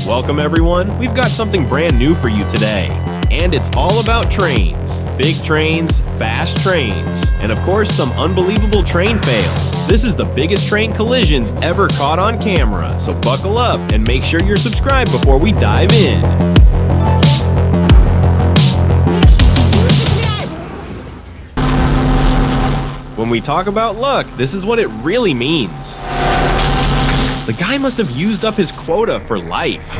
Welcome everyone, we've got something brand new for you today. And it's all about trains. Big trains, fast trains, and of course some unbelievable train fails. This is the biggest train collisions ever caught on camera, so buckle up and make sure you're subscribed before we dive in. When we talk about luck, this is what it really means. The guy must have used up his quota for life.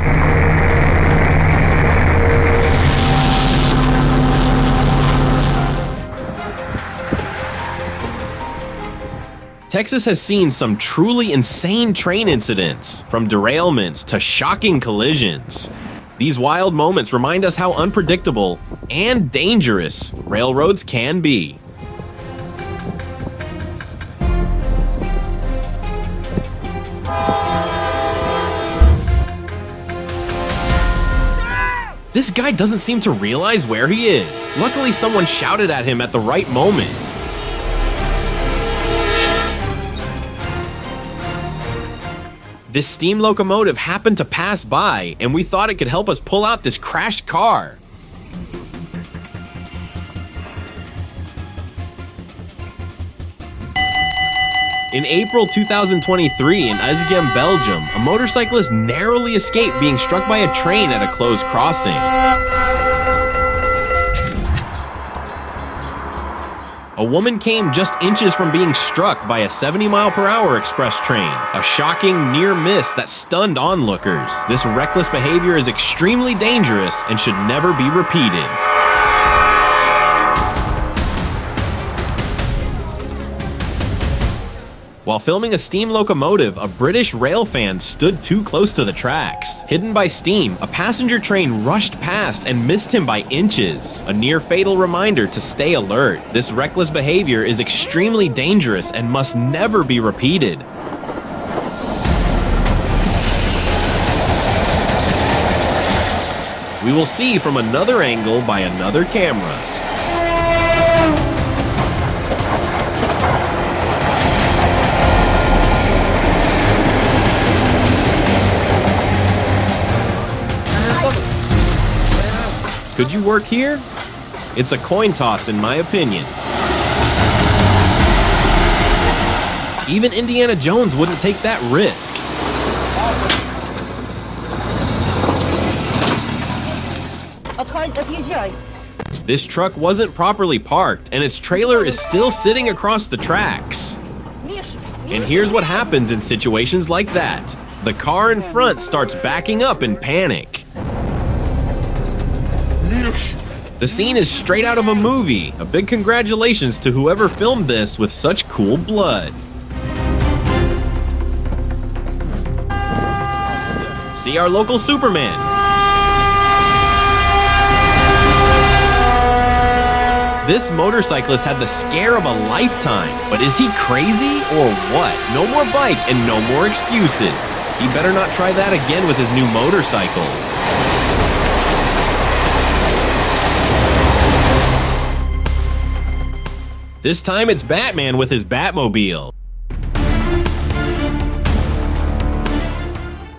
Texas has seen some truly insane train incidents, from derailments to shocking collisions. These wild moments remind us how unpredictable and dangerous railroads can be. This guy doesn't seem to realize where he is. Luckily, someone shouted at him at the right moment. This steam locomotive happened to pass by, and we thought it could help us pull out this crashed car. In April 2023 in Uzgem, Belgium, a motorcyclist narrowly escaped being struck by a train at a closed crossing. A woman came just inches from being struck by a 70-mile-per-hour express train, a shocking near miss that stunned onlookers. This reckless behavior is extremely dangerous and should never be repeated. While filming a steam locomotive, a British rail fan stood too close to the tracks. Hidden by steam, a passenger train rushed past and missed him by inches. A near-fatal reminder to stay alert. This reckless behavior is extremely dangerous and must never be repeated. We will see from another angle by another camera. Could you work here? It's a coin toss in my opinion. Even Indiana Jones wouldn't take that risk. This truck wasn't properly parked, and its trailer is still sitting across the tracks. And here's what happens in situations like that. The car in front starts backing up in panic. The scene is straight out of a movie. A big congratulations to whoever filmed this with such cool blood. See our local Superman. This motorcyclist had the scare of a lifetime, but is he crazy or what? No more bike and no more excuses. He better not try that again with his new motorcycle. This time it's Batman with his Batmobile.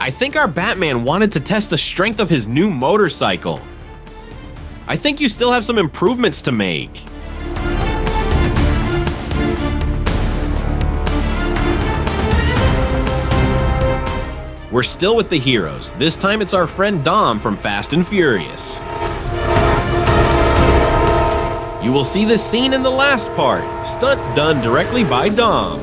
I think our Batman wanted to test the strength of his new motorcycle. I think you still have some improvements to make. We're still with the heroes. This time it's our friend Dom from Fast and Furious. You will see this scene in the last part. Stunt done directly by Dom.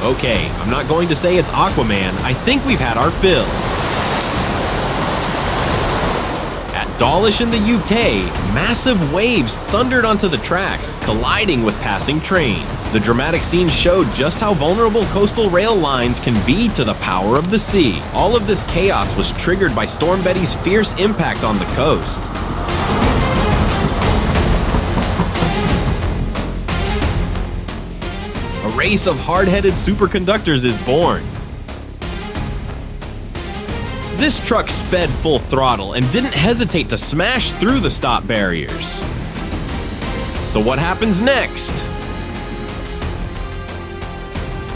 Okay, I'm not going to say it's Aquaman. I think we've had our fill. At Dawlish in the UK, massive waves thundered onto the tracks, colliding with passing trains. The dramatic scene showed just how vulnerable coastal rail lines can be to the power of the sea. All of this chaos was triggered by Storm Betty's fierce impact on the coast. A race of hard-headed superconductors is born. This truck sped full throttle and didn't hesitate to smash through the stop barriers. So what happens next?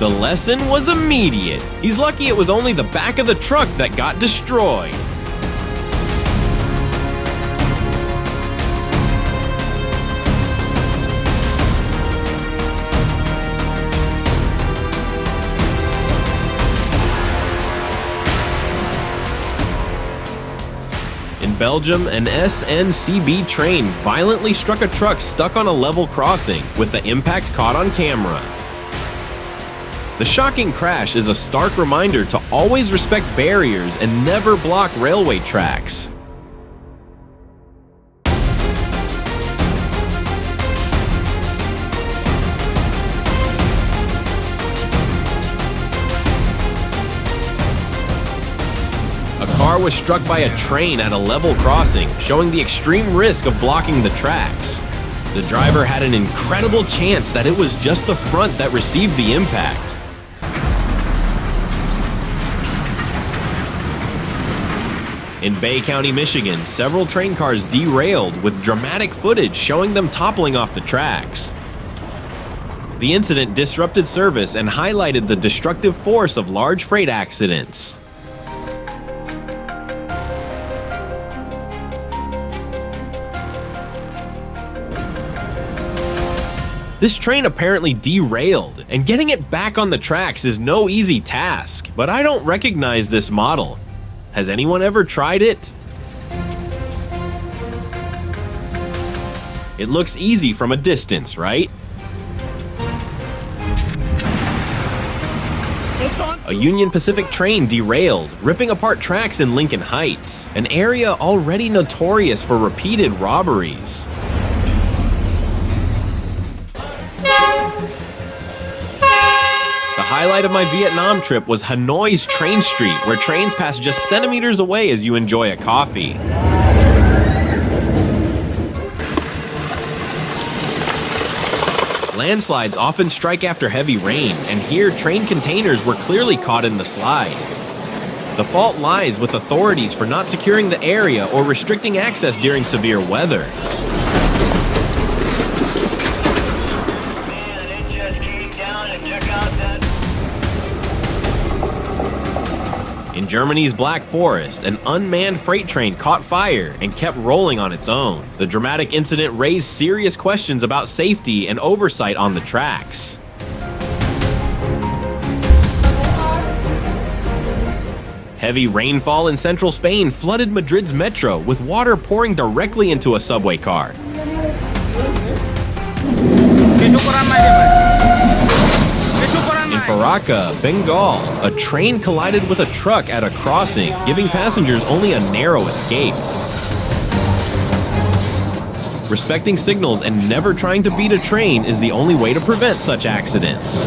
The lesson was immediate. He's lucky it was only the back of the truck that got destroyed. In Belgium, an SNCB train violently struck a truck stuck on a level crossing, with the impact caught on camera. The shocking crash is a stark reminder to always respect barriers and never block railway tracks. A car was struck by a train at a level crossing, showing the extreme risk of blocking the tracks. The driver had an incredible chance that it was just the front that received the impact. In Bay County, Michigan, several train cars derailed with dramatic footage showing them toppling off the tracks. The incident disrupted service and highlighted the destructive force of large freight accidents. This train apparently derailed, and getting it back on the tracks is no easy task, but I don't recognize this model. Has anyone ever tried it? It looks easy from a distance, right? A Union Pacific train derailed, ripping apart tracks in Lincoln Heights, an area already notorious for repeated robberies. The highlight of my Vietnam trip was Hanoi's Train Street, where trains pass just centimeters away as you enjoy a coffee. Landslides often strike after heavy rain, and here train containers were clearly caught in the slide. The fault lies with authorities for not securing the area or restricting access during severe weather. In Germany's Black Forest, an unmanned freight train caught fire and kept rolling on its own. The dramatic incident raised serious questions about safety and oversight on the tracks. Heavy rainfall in central Spain flooded Madrid's metro, with water pouring directly into a subway car. In Farakka, Bengal, a train collided with a truck at a crossing, giving passengers only a narrow escape. Respecting signals and never trying to beat a train is the only way to prevent such accidents.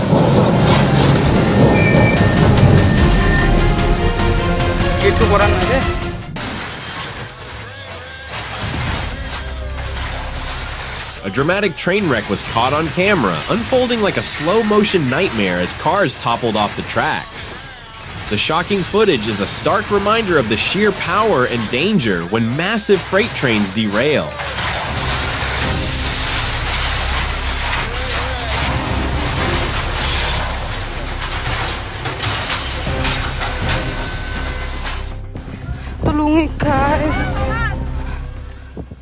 A dramatic train wreck was caught on camera, unfolding like a slow-motion nightmare as cars toppled off the tracks. The shocking footage is a stark reminder of the sheer power and danger when massive freight trains derail.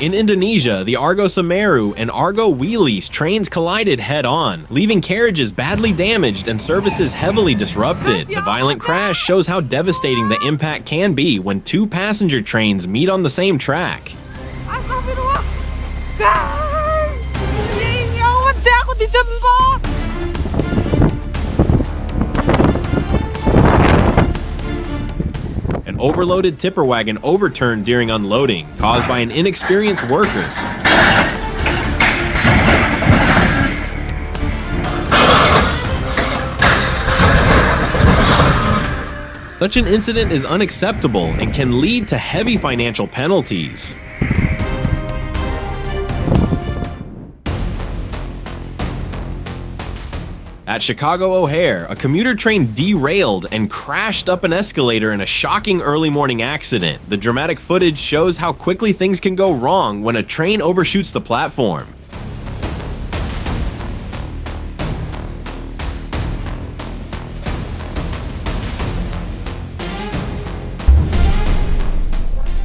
In Indonesia, the Argo Semeru and Argo Wheelies trains collided head-on, leaving carriages badly damaged and services heavily disrupted. The violent crash shows how devastating the impact can be when two passenger trains meet on the same track. An overloaded tipper wagon overturned during unloading, caused by an inexperienced worker. Such an incident is unacceptable and can lead to heavy financial penalties. At Chicago O'Hare, a commuter train derailed and crashed up an escalator in a shocking early morning accident. The dramatic footage shows how quickly things can go wrong when a train overshoots the platform.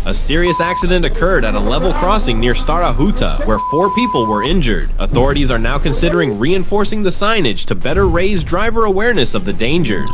A serious accident occurred at a level crossing near Stara Huta, where 4 people were injured. Authorities are now considering reinforcing the signage to better raise driver awareness of the dangers.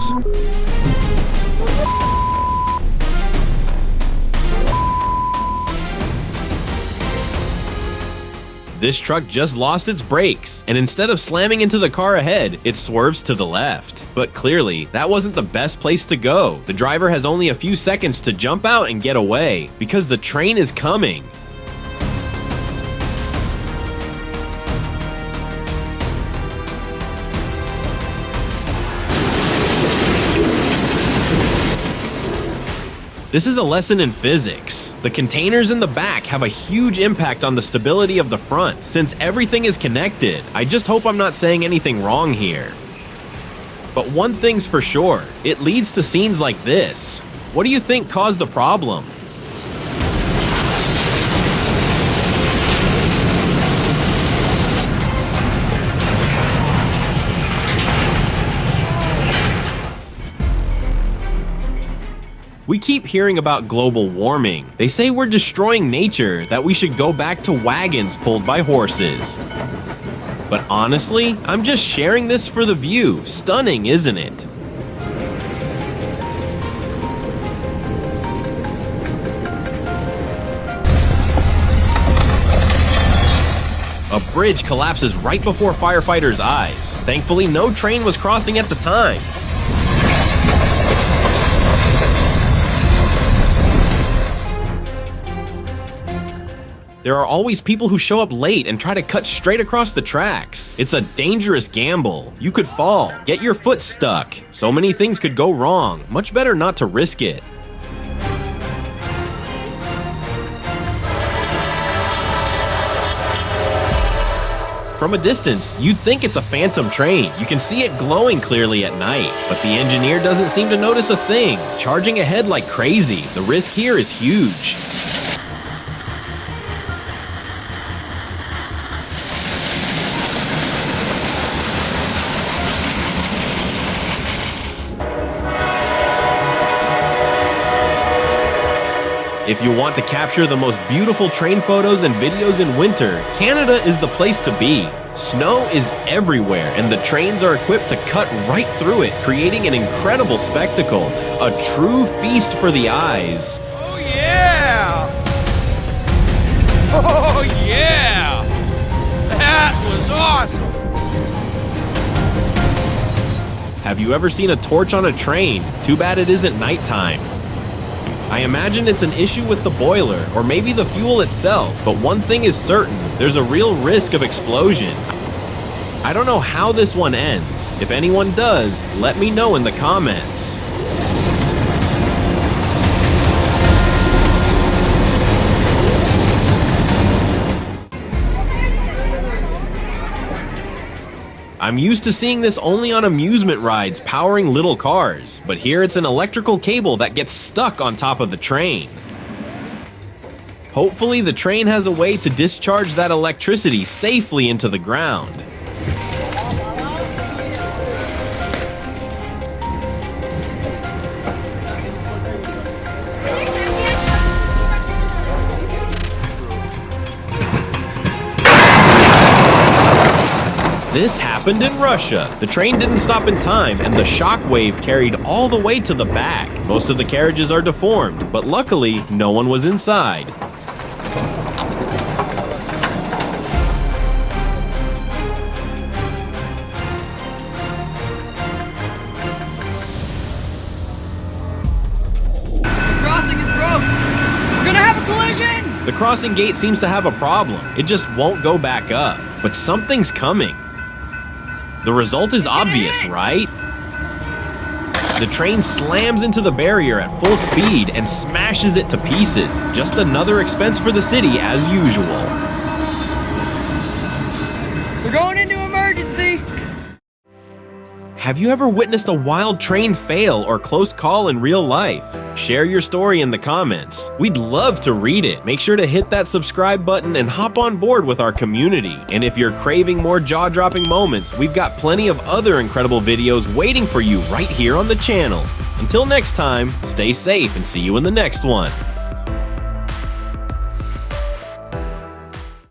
This truck just lost its brakes, and instead of slamming into the car ahead, it swerves to the left. But clearly, that wasn't the best place to go. The driver has only a few seconds to jump out and get away, because the train is coming. This is a lesson in physics. The containers in the back have a huge impact on the stability of the front, since everything is connected. I just hope I'm not saying anything wrong here. But one thing's for sure, it leads to scenes like this. What do you think caused the problem? We keep hearing about global warming. They say we're destroying nature, that we should go back to wagons pulled by horses. But honestly, I'm just sharing this for the view. Stunning, isn't it? A bridge collapses right before firefighters' eyes. Thankfully, no train was crossing at the time. There are always people who show up late and try to cut straight across the tracks. It's a dangerous gamble. You could fall, get your foot stuck. So many things could go wrong. Much better not to risk it. From a distance, you'd think it's a phantom train. You can see it glowing clearly at night, but the engineer doesn't seem to notice a thing, charging ahead like crazy. The risk here is huge. If you want to capture the most beautiful train photos and videos in winter, Canada is the place to be. Snow is everywhere, and the trains are equipped to cut right through it, creating an incredible spectacle, a true feast for the eyes. Oh yeah! Oh yeah! That was awesome! Have you ever seen a torch on a train? Too bad it isn't nighttime. I imagine it's an issue with the boiler, or maybe the fuel itself, but one thing is certain, there's a real risk of explosion. I don't know how this one ends. If anyone does, let me know in the comments. I'm used to seeing this only on amusement rides powering little cars, but here it's an electrical cable that gets stuck on top of the train. Hopefully the train has a way to discharge that electricity safely into the ground. This happened in Russia. The train didn't stop in time, and the shock wave carried all the way to the back. Most of the carriages are deformed, but luckily, no one was inside. The crossing is broke! We're gonna have a collision! The crossing gate seems to have a problem. It just won't go back up, but something's coming. The result is obvious, right? The train slams into the barrier at full speed and smashes it to pieces. Just another expense for the city as usual. We're going into emergency! Have you ever witnessed a wild train fail or close call in real life? Share your story in the comments. We'd love to read it. Make sure to hit that subscribe button and hop on board with our community. And if you're craving more jaw-dropping moments, we've got plenty of other incredible videos waiting for you right here on the channel. Until next time, stay safe and see you in the next one.